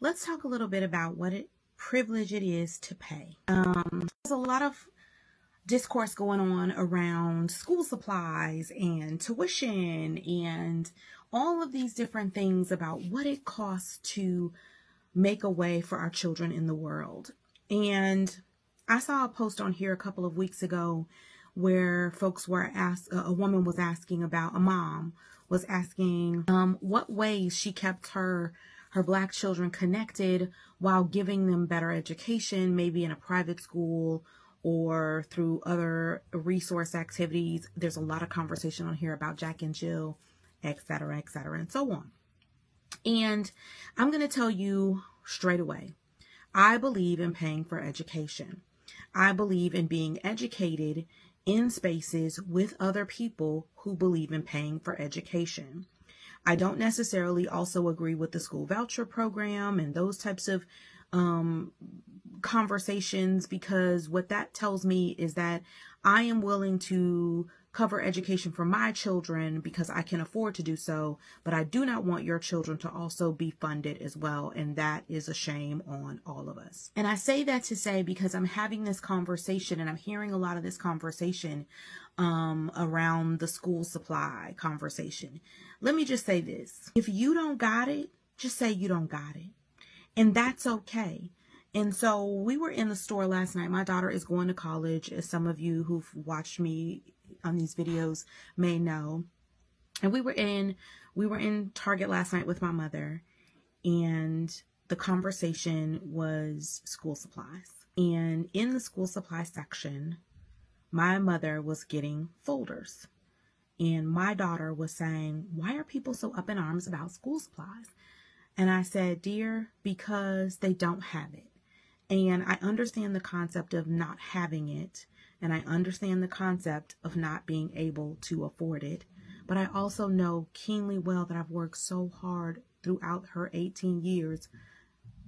let's talk a little bit about what a privilege it is to pay. There's a lot of discourse going on around school supplies and tuition and all of these different things about what it costs to make a way for our children in the world. And I saw a post on here a couple of weeks ago where folks were a woman was asking about, a mom was asking what ways she kept her Black children connected while giving them better education, maybe in a private school or through other resource activities. There's a lot of conversation on here about Jack and Jill, et cetera, and so on. And I'm going to tell you straight away, I believe in paying for education. I believe in being educated in spaces with other people who believe in paying for education. I don't necessarily also agree with the school voucher program and those types of conversations, because what that tells me is that I am willing to cover education for my children because I can afford to do so, but I do not want your children to also be funded as well, and that is a shame on all of us. And I say that to say, because I'm having this conversation and I'm hearing a lot of this conversation around the school supply conversation. Let me just say this. If you don't got it, just say you don't got it. And that's okay. And so we were in the store last night. My daughter is going to college, as some of you who've watched me on these videos may know. And we were in Target last night with my mother, and the conversation was school supplies. And in the school supply section, my mother was getting folders. And my daughter was saying, "Why are people so up in arms about school supplies?" And I said, "Dear, because they don't have it." And I understand the concept of not having it. And I understand the concept of not being able to afford it. But I also know keenly well that I've worked so hard throughout her 18 years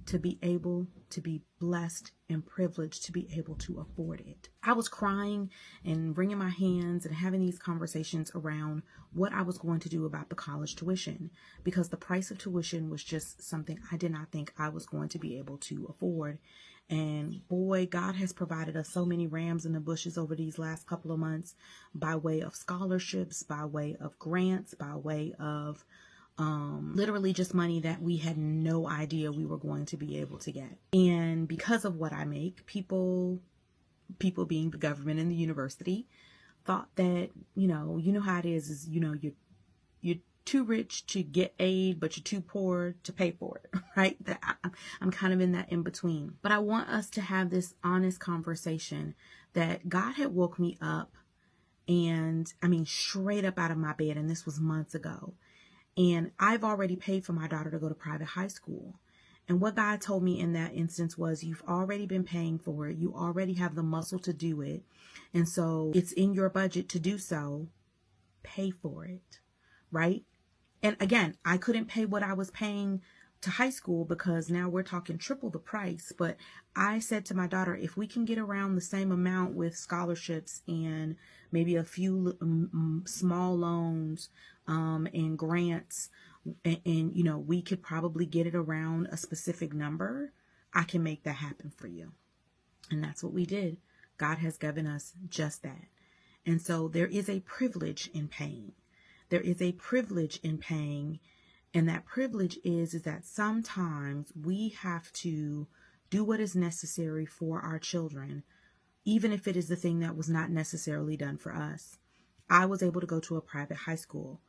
to be able to be blessed and privileged to be able to afford it. I was crying and wringing my hands and having these conversations around what I was going to do about the college tuition, because the price of tuition was just something I did not think I was going to be able to afford. And boy, God has provided us so many rams in the bushes over these last couple of months by way of scholarships, by way of grants, by way of literally just money that we had no idea we were going to be able to get. And because of what I make, people being the government and the university, thought that, you know how it is, you're too rich to get aid, but you're too poor to pay for it, right? I'm kind of in that in between. But I want us to have this honest conversation that God had woke me up, and I mean, straight up out of my bed. And this was months ago. And I've already paid for my daughter to go to private high school. And what God told me in that instance was, you've already been paying for it. You already have the muscle to do it. And so it's in your budget to do so. Pay for it, right? And again, I couldn't pay what I was paying to high school because now we're talking triple the price. But I said to my daughter, if we can get around the same amount with scholarships and maybe a few small loans and grants, and we could probably get it around a specific number, I can make that happen for you. And that's what we did. God has given us just that. And so there is a privilege in paying. There is a privilege in paying. And that privilege is that sometimes we have to do what is necessary for our children, even if it is the thing that was not necessarily done for us. I was able to go to a private high school,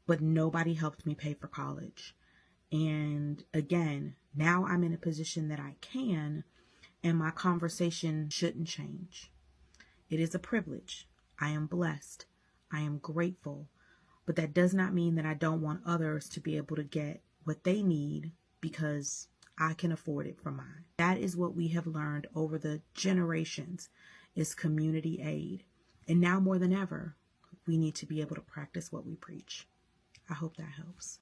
but nobody helped me pay for college. And again, now I'm in a position that I can, and my conversation shouldn't change. It is a privilege. I am blessed. I am grateful. But that does not mean that I don't want others to be able to get what they need because I can afford it for mine. That is what we have learned over the generations, is community aid. And now more than ever, we need to be able to practice what we preach. I hope that helps.